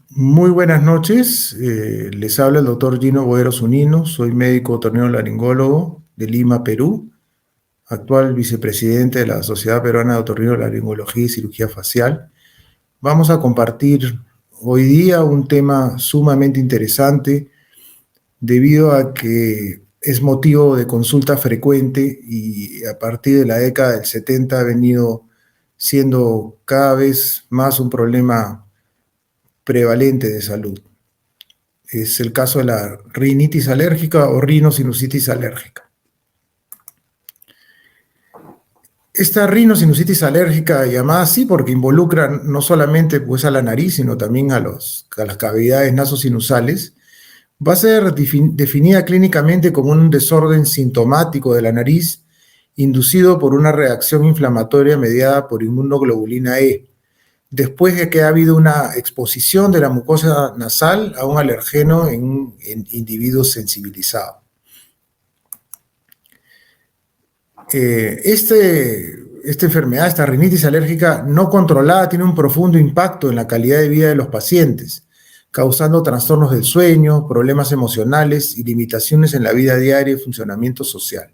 Muy buenas noches, les habla el doctor Gino Boero Zunino, soy médico otorrinolaringólogo de Lima, Perú, actual vicepresidente de la Sociedad Peruana de Otorrinolaringología y Cirugía Facial. Vamos a compartir hoy día un tema sumamente interesante debido a que es motivo de consulta frecuente y a partir de la década del 70 ha venido siendo cada vez más un problema prevalente de salud. Es el caso de la rinitis alérgica o rinosinusitis alérgica. Esta rinosinusitis alérgica, llamada así porque involucra no solamente pues, a la nariz, sino también a las cavidades nasosinusales, va a ser definida clínicamente como un desorden sintomático de la nariz inducido por una reacción inflamatoria mediada por inmunoglobulina E, después de que ha habido una exposición de la mucosa nasal a un alergeno en un individuo sensibilizado. Esta enfermedad, esta rinitis alérgica no controlada, tiene un profundo impacto en la calidad de vida de los pacientes, causando trastornos del sueño, problemas emocionales y limitaciones en la vida diaria y funcionamiento social.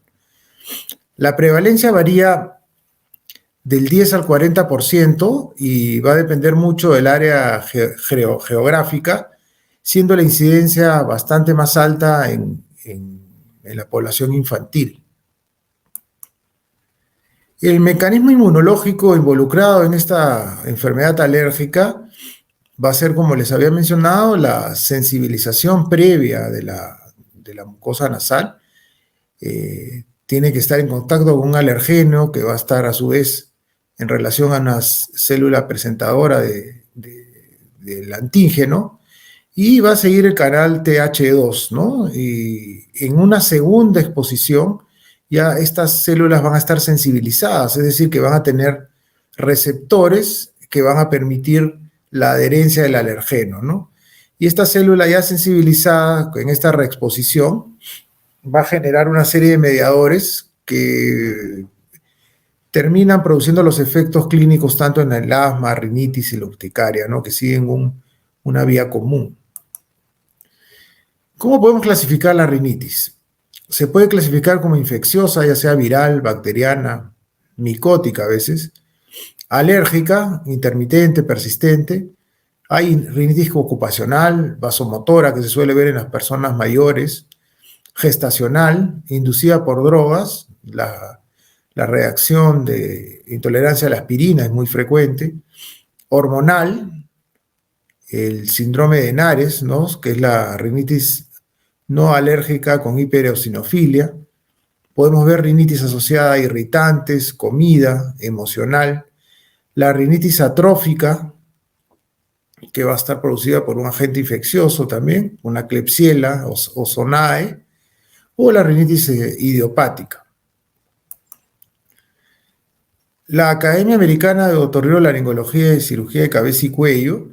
La prevalencia varía del 10 al 40% y va a depender mucho del área geográfica, siendo la incidencia bastante más alta en la población infantil. El mecanismo inmunológico involucrado en esta enfermedad alérgica va a ser, como les había mencionado, la sensibilización previa de la mucosa nasal. Tiene que estar en contacto con un alergeno que va a estar a su vez en relación a una célula presentadora del antígeno y va a seguir el canal TH2, ¿no? Y en una segunda exposición ya estas células van a estar sensibilizadas, es decir, que van a tener receptores que van a permitir la adherencia del alergeno, ¿no? Y esta célula ya sensibilizada en esta reexposición va a generar una serie de mediadores que terminan produciendo los efectos clínicos tanto en el asma, rinitis y la urticaria, ¿no? Que siguen una vía común. ¿Cómo podemos clasificar la rinitis? Se puede clasificar como infecciosa, ya sea viral, bacteriana, micótica a veces, alérgica, intermitente, persistente. Hay rinitis ocupacional, vasomotora, que se suele ver en las personas mayores, gestacional, inducida por drogas, la reacción de intolerancia a la aspirina es muy frecuente, hormonal, el síndrome de Nares, ¿no? Que es la rinitis no alérgica con hipereosinofilia. Podemos ver rinitis asociada a irritantes, comida, emocional. La rinitis atrófica, que va a estar producida por un agente infeccioso también, una Klebsiella o Zonae, o la rinitis idiopática. La Academia Americana de Otorrinolaringología y Cirugía de Cabeza y Cuello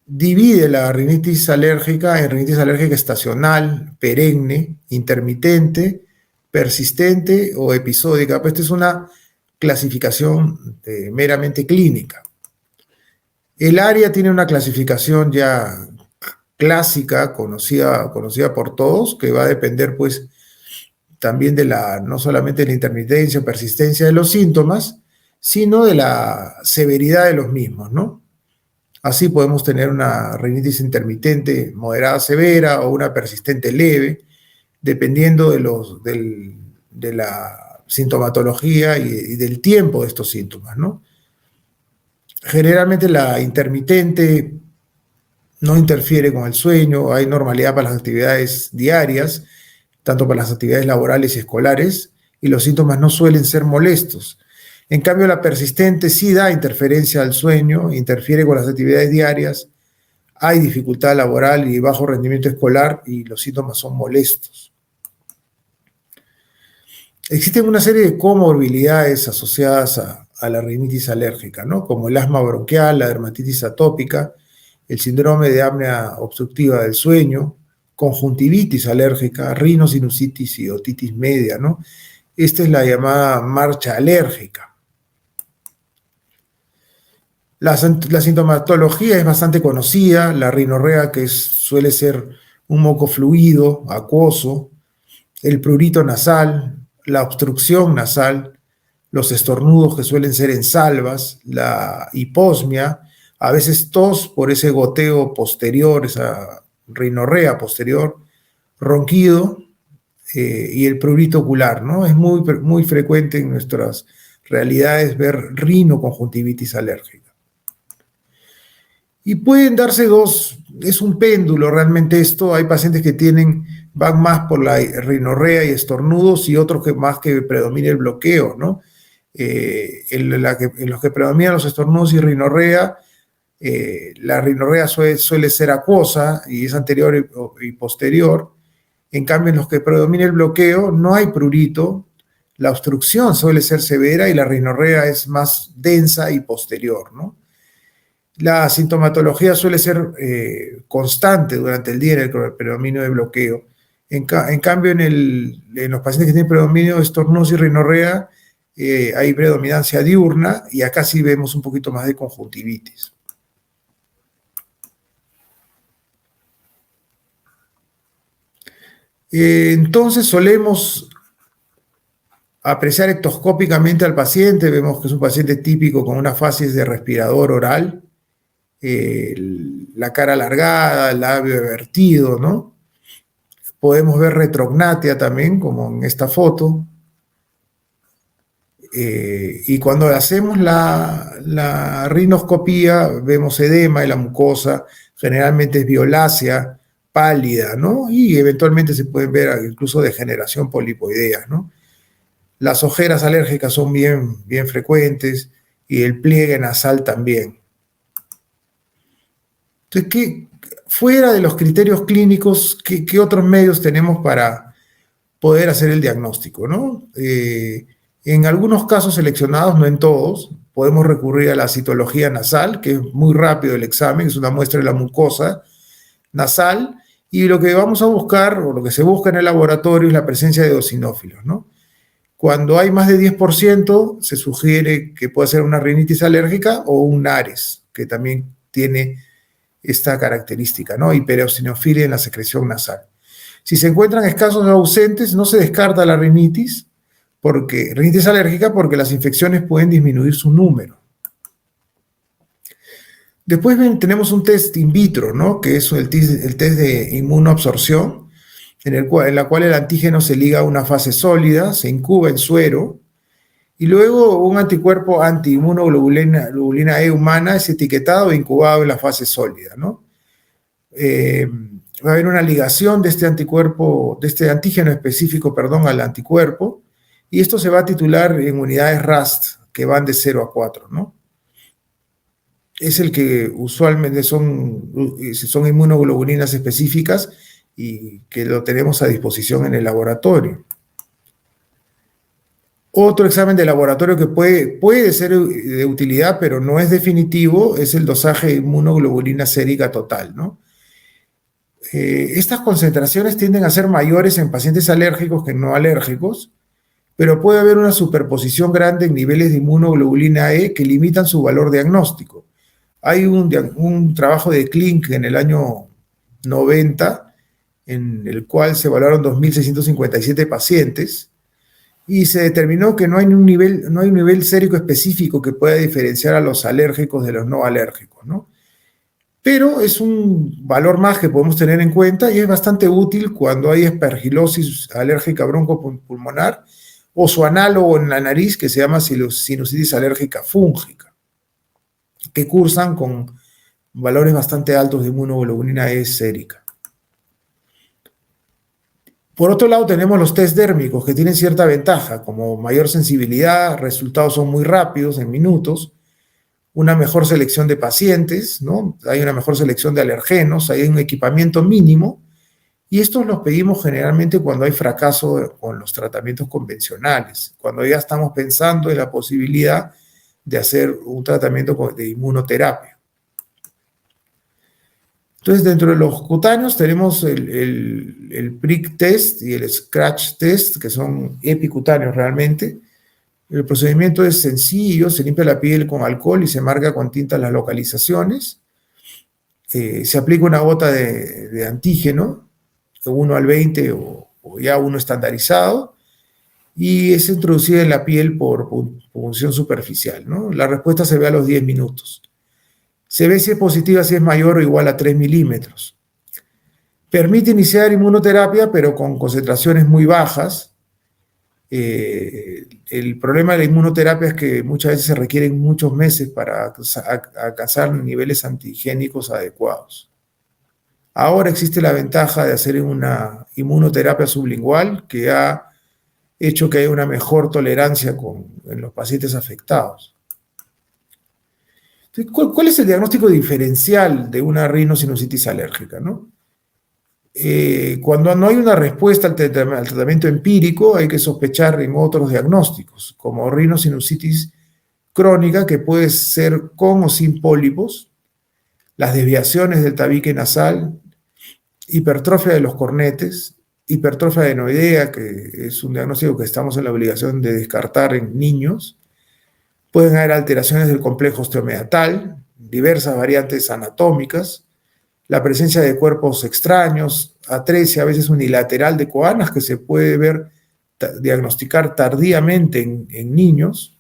divide la rinitis alérgica en rinitis alérgica estacional, perenne, intermitente, persistente o episódica. Pues esta es una clasificación meramente clínica. El área tiene una clasificación ya clásica, conocida por todos, que va a depender pues también no solamente de la intermitencia o persistencia de los síntomas, sino de la severidad de los mismos, ¿no? Así podemos tener una rinitis intermitente moderada severa o una persistente leve, dependiendo de la sintomatología y del tiempo de estos síntomas, ¿no? Generalmente la intermitente no interfiere con el sueño, hay normalidad para las actividades diarias, tanto para las actividades laborales y escolares, y los síntomas no suelen ser molestos. En cambio, la persistente sí da interferencia al sueño, interfiere con las actividades diarias, hay dificultad laboral y bajo rendimiento escolar y los síntomas son molestos. Existen una serie de comorbilidades asociadas a la rinitis alérgica, ¿no? Como el asma bronquial, la dermatitis atópica, el síndrome de apnea obstructiva del sueño, conjuntivitis alérgica, rinosinusitis y otitis media, ¿no? Esta es la llamada marcha alérgica. La sintomatología es bastante conocida, la rinorrea suele ser un moco fluido, acuoso, el prurito nasal, la obstrucción nasal, los estornudos que suelen ser en salvas, la hiposmia, a veces tos por ese goteo posterior, esa rinorrea posterior, ronquido y el prurito ocular, ¿no? Es muy frecuente en nuestras realidades ver rinoconjuntivitis alérgica. Y pueden darse dos, es un péndulo realmente esto, hay pacientes que van más por la rinorrea y estornudos y otros que más que predomina el bloqueo, ¿no? En los que predominan los estornudos y rinorrea, la rinorrea suele ser acuosa y es anterior y posterior. En cambio, en los que predomina el bloqueo, no hay prurito, la obstrucción suele ser severa y la rinorrea es más densa y posterior, ¿no? La sintomatología suele ser constante durante el día en el predominio de bloqueo. En cambio, en los pacientes que tienen predominio de estornudos y rinorrea, hay predominancia diurna y acá sí vemos un poquito más de conjuntivitis. Entonces solemos apreciar ectoscópicamente al paciente, vemos que es un paciente típico con una facies de respirador oral, la cara alargada, el labio vertido, ¿no? Podemos ver retrognatia también, como en esta foto. Y cuando hacemos la rinoscopía, vemos edema en la mucosa, generalmente es violácea, pálida, ¿no? Y eventualmente se pueden ver incluso degeneración polipoidea, ¿no? Las ojeras alérgicas son bien frecuentes y el pliegue nasal también. Entonces, fuera de los criterios clínicos, ¿qué otros medios tenemos para poder hacer el diagnóstico, ¿no? En algunos casos seleccionados, no en todos, podemos recurrir a la citología nasal, que es muy rápido el examen, es una muestra de la mucosa nasal, y lo que vamos a buscar, o lo que se busca en el laboratorio, es la presencia de eosinófilos, ¿no? Cuando hay más de 10%, se sugiere que puede ser una rinitis alérgica o un ARES, que también tiene esta característica, ¿no? Hipereosinofilia en la secreción nasal. Si se encuentran escasos o ausentes, no se descarta la rinitis alérgica porque las infecciones pueden disminuir su número. Después tenemos un test in vitro, ¿no? Que es el test de inmunoabsorción, en la cual el antígeno se liga a una fase sólida, se incuba en suero, y luego un anticuerpo anti-inmunoglobulina E humana es etiquetado e incubado en la fase sólida, ¿no? Va a haber una ligación de este anticuerpo, de este antígeno específico, perdón, al anticuerpo, y esto se va a titular en unidades RAST, que van de 0 a 4, ¿no? Es el que usualmente son inmunoglobulinas específicas y que lo tenemos a disposición en el laboratorio. Otro examen de laboratorio que puede ser de utilidad, pero no es definitivo, es el dosaje de inmunoglobulina sérica total, ¿no? Estas concentraciones tienden a ser mayores en pacientes alérgicos que no alérgicos, pero puede haber una superposición grande en niveles de inmunoglobulina E que limitan su valor diagnóstico. Hay un trabajo de Klink en el año 90, en el cual se evaluaron 2.657 pacientes, y se determinó que no hay un nivel sérico específico que pueda diferenciar a los alérgicos de los no alérgicos, ¿no? Pero es un valor más que podemos tener en cuenta y es bastante útil cuando hay aspergilosis alérgica broncopulmonar o su análogo en la nariz que se llama sinusitis alérgica fúngica, que cursan con valores bastante altos de inmunoglobulina E sérica. Por otro lado, tenemos los test dérmicos que tienen cierta ventaja, como mayor sensibilidad, resultados son muy rápidos, en minutos, una mejor selección de pacientes, ¿no? Hay una mejor selección de alergenos, hay un equipamiento mínimo, y estos los pedimos generalmente cuando hay fracaso con los tratamientos convencionales, cuando ya estamos pensando en la posibilidad de hacer un tratamiento de inmunoterapia. Entonces, dentro de los cutáneos tenemos el prick test y el scratch test, que son epicutáneos realmente. El procedimiento es sencillo, se limpia la piel con alcohol y se marca con tinta las localizaciones. Se aplica una gota de antígeno, 1 al 20 o ya uno estandarizado, y es introducida en la piel por punción superficial, ¿no? La respuesta se ve a los 10 minutos. Se ve si es positiva, si es mayor o igual a 3 milímetros. Permite iniciar inmunoterapia, pero con concentraciones muy bajas. El problema de la inmunoterapia es que muchas veces se requieren muchos meses para alcanzar niveles antigénicos adecuados. Ahora existe la ventaja de hacer una inmunoterapia sublingual que ha hecho que haya una mejor tolerancia en los pacientes afectados. Entonces, ¿cuál es el diagnóstico diferencial de una rinosinusitis alérgica, ¿no? Cuando no hay una respuesta al tratamiento empírico, hay que sospechar en otros diagnósticos, como rinosinusitis crónica, que puede ser con o sin pólipos, las desviaciones del tabique nasal, hipertrofia de los cornetes, hipertrofia adenoidea, que es un diagnóstico que estamos en la obligación de descartar en niños. Pueden haber alteraciones del complejo osteomeatal, diversas variantes anatómicas, la presencia de cuerpos extraños, atresia a veces unilateral de Coanas que se puede diagnosticar tardíamente en niños,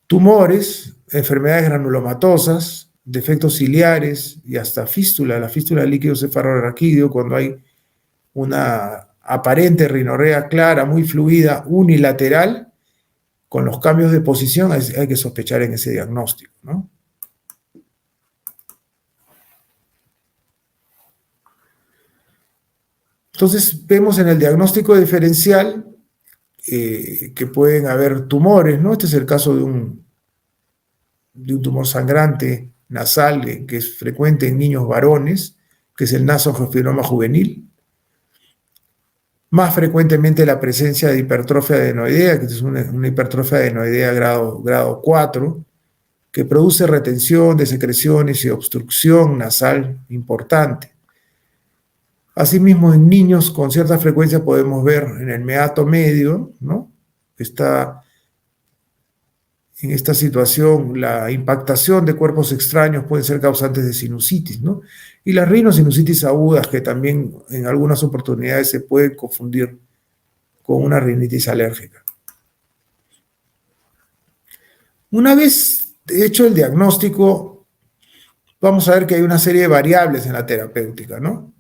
tumores, enfermedades granulomatosas, defectos ciliares y hasta fístula, la fístula del líquido cefalorraquídeo, cuando hay una aparente rinorrea clara, muy fluida, unilateral, con los cambios de posición hay que sospechar en ese diagnóstico, ¿no? Entonces vemos en el diagnóstico diferencial que pueden haber tumores, ¿no? Este es el caso de un tumor sangrante nasal que es frecuente en niños varones, que es el nasoangioperinoma juvenil. Más frecuentemente la presencia de hipertrofia adenoidea, que es una hipertrofia adenoidea grado 4, que produce retención de secreciones y obstrucción nasal importante. Asimismo, en niños con cierta frecuencia podemos ver en el meato medio, ¿no? En esta situación, la impactación de cuerpos extraños pueden ser causantes de sinusitis, ¿no? Y las rinosinusitis agudas, que también en algunas oportunidades se pueden confundir con una rinitis alérgica. Una vez hecho el diagnóstico, vamos a ver que hay una serie de variables en la terapéutica, ¿no?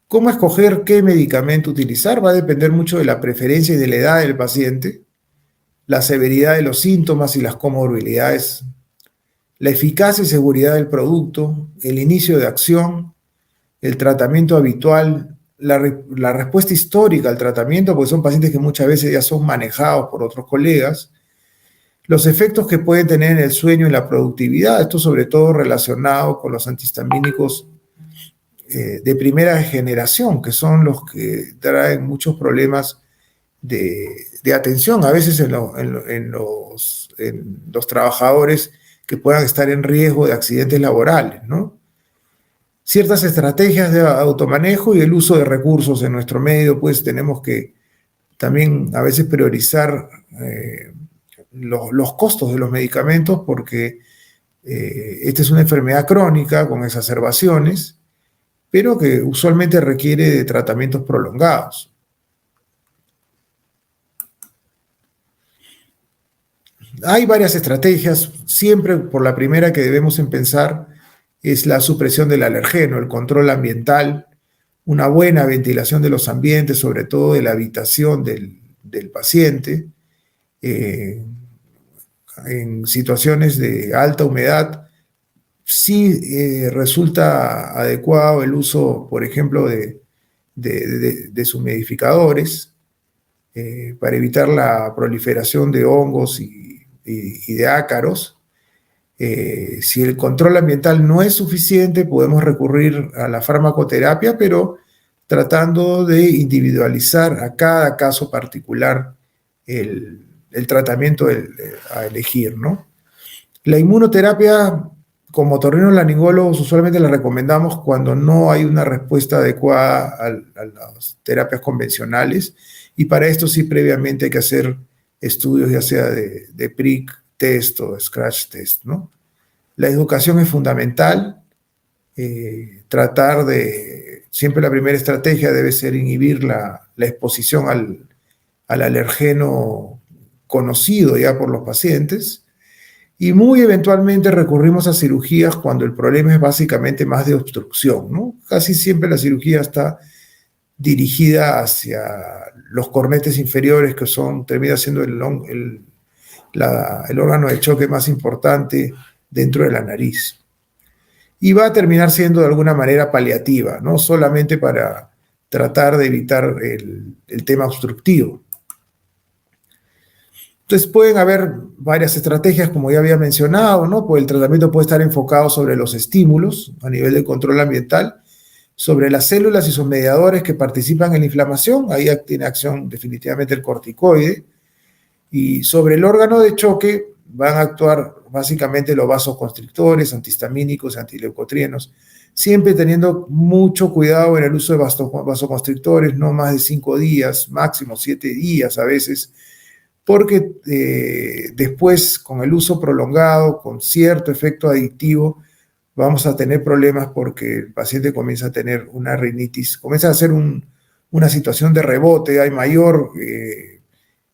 ¿Cómo escoger qué medicamento utilizar? Va a depender mucho de la preferencia y de la edad del paciente, la severidad de los síntomas y las comorbilidades, la eficacia y seguridad del producto, el inicio de acción, el tratamiento habitual, la respuesta histórica al tratamiento, porque son pacientes que muchas veces ya son manejados por otros colegas, los efectos que pueden tener en el sueño y la productividad, esto sobre todo relacionado con los antihistamínicos de primera generación, que son los que traen muchos problemas de atención, a veces en los trabajadores que puedan estar en riesgo de accidentes laborales, ¿no? Ciertas estrategias de automanejo y el uso de recursos en nuestro medio, pues tenemos que también a veces priorizar los costos de los medicamentos porque esta es una enfermedad crónica con exacerbaciones, pero que usualmente requiere de tratamientos prolongados. Hay varias estrategias, siempre por la primera que debemos empezar es la supresión del alergeno, el control ambiental, una buena ventilación de los ambientes, sobre todo de la habitación del paciente. En situaciones de alta humedad, sí resulta adecuado el uso, por ejemplo, de deshumidificadores para evitar la proliferación de hongos y de ácaros. Si el control ambiental no es suficiente, podemos recurrir a la farmacoterapia, pero tratando de individualizar a cada caso particular el tratamiento a elegir, ¿no? La inmunoterapia como otorrinolaringólogos usualmente la recomendamos cuando no hay una respuesta adecuada a las terapias convencionales y para esto sí previamente hay que hacer estudios ya sea de prick test o scratch test, ¿no? La educación es fundamental. Tratar de, siempre la primera estrategia debe ser inhibir la exposición al alergeno conocido ya por los pacientes, y muy eventualmente recurrimos a cirugías cuando el problema es básicamente más de obstrucción, ¿no? Casi siempre la cirugía está dirigida hacia los cornetes inferiores, que termina siendo el órgano de choque más importante dentro de la nariz. Y va a terminar siendo de alguna manera paliativa, no solamente para tratar de evitar el tema obstructivo. Entonces pueden haber varias estrategias, como ya había mencionado, ¿no? Pues el tratamiento puede estar enfocado sobre los estímulos a nivel de control ambiental, sobre las células y sus mediadores que participan en la inflamación, ahí tiene acción definitivamente el corticoide, y sobre el órgano de choque van a actuar básicamente los vasoconstrictores, antihistamínicos, antileucotrienos, siempre teniendo mucho cuidado en el uso de vasoconstrictores, no más de 5 días, máximo 7 días a veces, porque después con el uso prolongado, con cierto efecto adictivo, vamos a tener problemas porque el paciente comienza a tener una rinitis, comienza a hacer una situación de rebote, hay mayor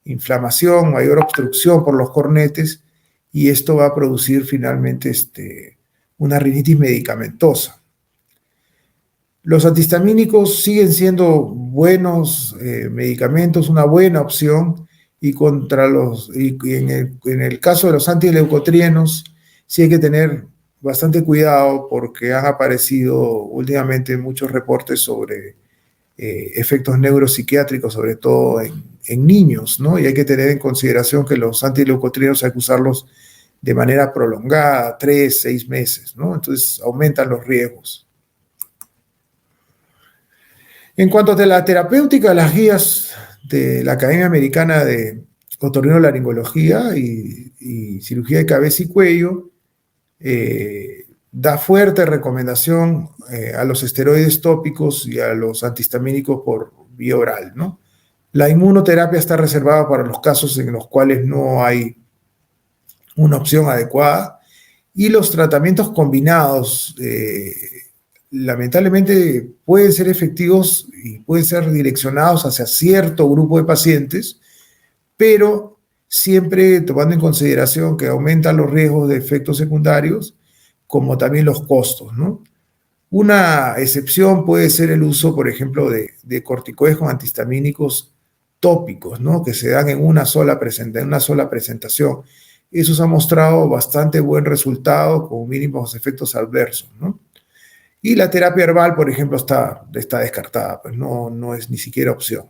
inflamación, mayor obstrucción por los cornetes, y esto va a producir finalmente una rinitis medicamentosa. Los antihistamínicos siguen siendo buenos medicamentos, una buena opción, y en el caso de los antileucotrienos sí hay que tener bastante cuidado porque han aparecido últimamente muchos reportes sobre efectos neuropsiquiátricos, sobre todo en niños, ¿no? Y hay que tener en consideración que los antileucotrienos hay que usarlos de manera prolongada, 3, 6 meses, ¿no? Entonces aumentan los riesgos. En cuanto a la terapéutica, las guías de la Academia Americana de Otorrinolaringología y Cirugía de Cabeza y Cuello da fuerte recomendación a los esteroides tópicos y a los antihistamínicos por vía oral, ¿no? La inmunoterapia está reservada para los casos en los cuales no hay una opción adecuada, y los tratamientos combinados lamentablemente pueden ser efectivos y pueden ser direccionados hacia cierto grupo de pacientes, pero siempre tomando en consideración que aumentan los riesgos de efectos secundarios, como también los costos, ¿no? Una excepción puede ser el uso, por ejemplo, de corticoides con antihistamínicos tópicos, ¿no? Que se dan en una sola presentación. Eso ha mostrado bastante buen resultado con mínimos efectos adversos, ¿no? Y la terapia herbal, por ejemplo, está descartada, pues no es ni siquiera opción.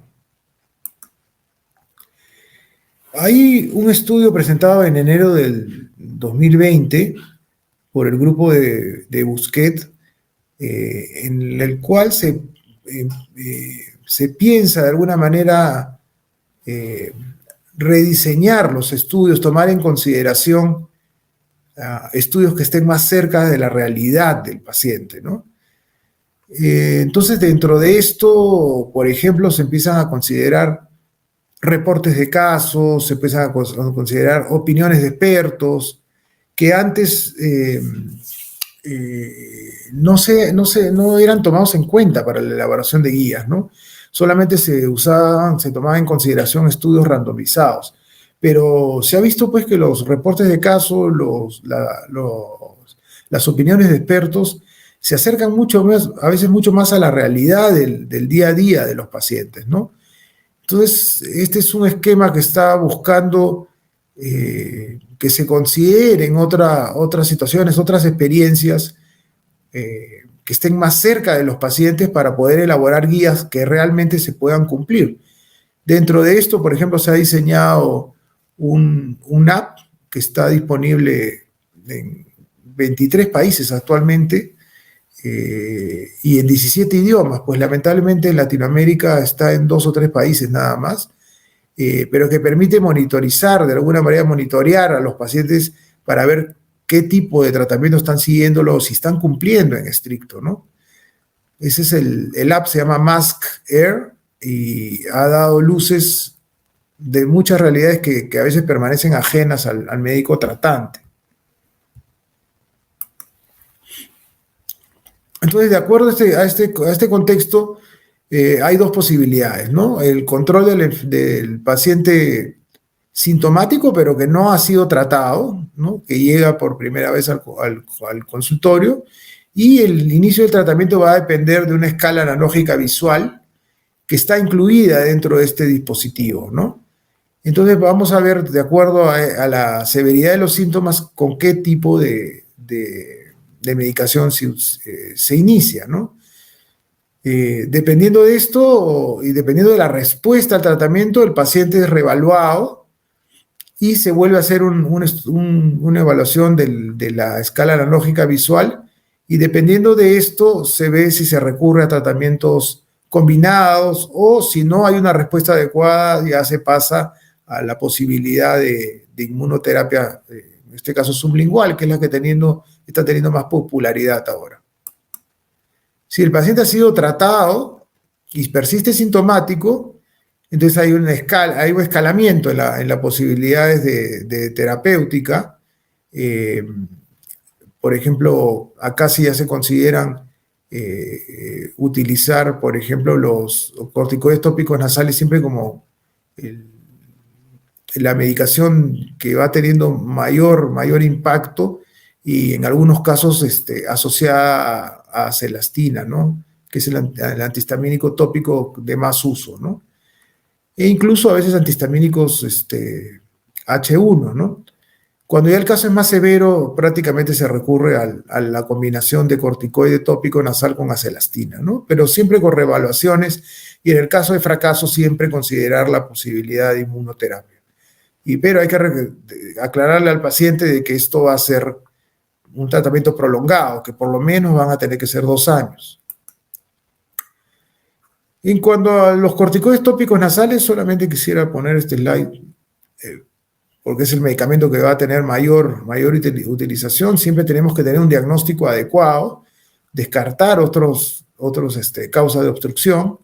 Hay un estudio presentado en enero del 2020 por el grupo de Busquet, en el cual se piensa de alguna manera rediseñar los estudios, tomar en consideración estudios que estén más cerca de la realidad del paciente, ¿no? Entonces, dentro de esto, por ejemplo, se empiezan a considerar reportes de casos, se empiezan a considerar opiniones de expertos que antes no eran tomados en cuenta para la elaboración de guías, ¿no? Solamente se tomaban en consideración estudios randomizados. Pero se ha visto pues que los reportes de caso, las opiniones de expertos se acercan mucho más, a veces mucho más a la realidad del día a día de los pacientes, ¿no? Entonces, este es un esquema que está buscando que se consideren otras situaciones, otras experiencias que estén más cerca de los pacientes para poder elaborar guías que realmente se puedan cumplir. Dentro de esto, por ejemplo, se ha diseñado un app que está disponible en 23 países actualmente y en 17 idiomas, pues lamentablemente en Latinoamérica está en 2 o 3 países nada más, pero que permite monitorizar, de alguna manera monitorear a los pacientes para ver qué tipo de tratamiento están siguiéndolo, si están cumpliendo en estricto, ¿no? Ese es el app, se llama Mask Air y ha dado luces de muchas realidades que a veces permanecen ajenas al médico tratante. Entonces, de acuerdo a este contexto, hay dos posibilidades, ¿no? El control del paciente sintomático, pero que no ha sido tratado, ¿no? Que llega por primera vez al consultorio, y el inicio del tratamiento va a depender de una escala analógica visual que está incluida dentro de este dispositivo, ¿no? Entonces vamos a ver, de acuerdo a la severidad de los síntomas, con qué tipo de medicación se inicia, ¿no? Dependiendo de esto y dependiendo de la respuesta al tratamiento, el paciente es reevaluado y se vuelve a hacer una evaluación de la escala analógica visual, y dependiendo de esto se ve si se recurre a tratamientos combinados, o si no hay una respuesta adecuada ya se pasa a la posibilidad de inmunoterapia, en este caso sublingual, que es la que está teniendo más popularidad ahora. Si el paciente ha sido tratado y persiste sintomático, entonces hay un escalamiento en las posibilidades de terapéutica. Por ejemplo, acá sí ya se consideran utilizar, por ejemplo, los corticoides tópicos nasales siempre como la medicación que va teniendo mayor impacto, y en algunos casos asociada a celastina, ¿no? Que es el antihistamínico tópico de más uso, ¿no? E incluso a veces antihistamínicos H1, ¿no? Cuando ya el caso es más severo, prácticamente se recurre a la combinación de corticoide tópico nasal con acelastina, ¿no? Pero siempre con reevaluaciones, y en el caso de fracaso siempre considerar la posibilidad de inmunoterapia. Pero hay que aclararle al paciente de que esto va a ser un tratamiento prolongado, que por lo menos van a tener que ser 2 años. En cuanto a los corticoides tópicos nasales, solamente quisiera poner este slide, porque es el medicamento que va a tener mayor utilización. Siempre tenemos que tener un diagnóstico adecuado, descartar otros causas de obstrucción,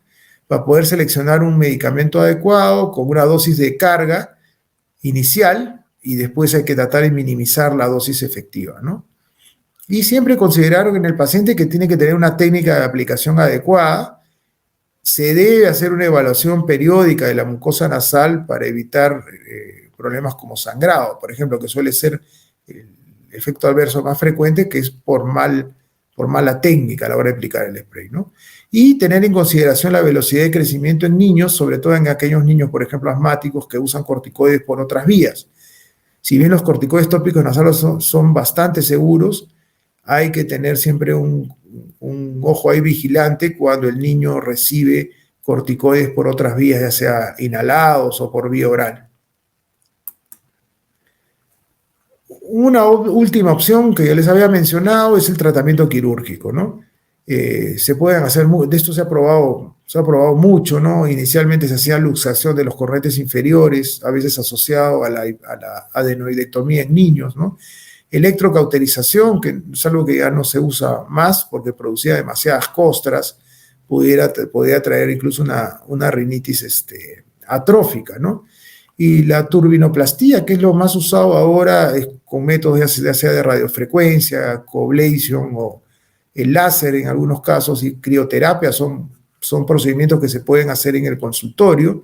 para poder seleccionar un medicamento adecuado con una dosis de carga inicial, y después hay que tratar de minimizar la dosis efectiva, ¿no? Y siempre consideraron en el paciente que tiene que tener una técnica de aplicación adecuada. Se debe hacer una evaluación periódica de la mucosa nasal para evitar problemas como sangrado, por ejemplo, que suele ser el efecto adverso más frecuente, que es por mala técnica a la hora de aplicar el spray, ¿no? Y tener en consideración la velocidad de crecimiento en niños, sobre todo en aquellos niños, por ejemplo, asmáticos, que usan corticoides por otras vías. Si bien los corticoides tópicos nasales son bastante seguros, hay que tener siempre un ojo ahí vigilante cuando el niño recibe corticoides por otras vías, ya sea inhalados o por vía oral. Una última opción que ya les había mencionado es el tratamiento quirúrgico, ¿no? Se pueden hacer, de esto se ha probado mucho, ¿no? Inicialmente se hacía luxación de los cornetes inferiores, a veces asociado a la adenoidectomía en niños, ¿no? Electrocauterización, que es algo que ya no se usa más porque producía demasiadas costras, podría traer incluso una rinitis atrófica, ¿no? Y la turbinoplastía, que es lo más usado ahora, es con métodos ya sea de radiofrecuencia, coblation o el láser en algunos casos, y crioterapia son procedimientos que se pueden hacer en el consultorio.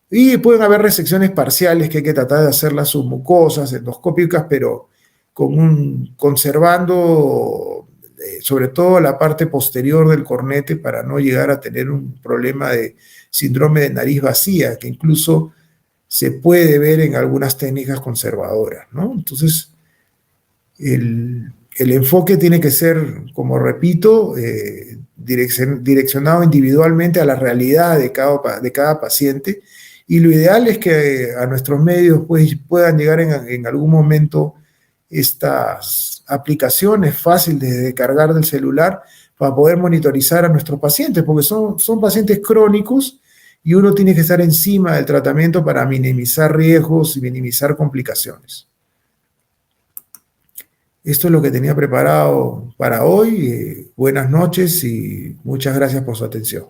Y pueden haber resecciones parciales que hay que tratar de hacerlas submucosas, endoscópicas, pero conservando sobre todo la parte posterior del cornete, para no llegar a tener un problema de síndrome de nariz vacía, que incluso se puede ver en algunas técnicas conservadoras, ¿no? Entonces, el enfoque tiene que ser, como repito, direccionado individualmente a la realidad de cada paciente, y lo ideal es que a nuestros medios pues, puedan llegar en algún momento estas aplicaciones fáciles de descargar del celular, para poder monitorizar a nuestros pacientes, porque son pacientes crónicos, y uno tiene que estar encima del tratamiento para minimizar riesgos y minimizar complicaciones. Esto es lo que tenía preparado para hoy. Buenas noches y muchas gracias por su atención.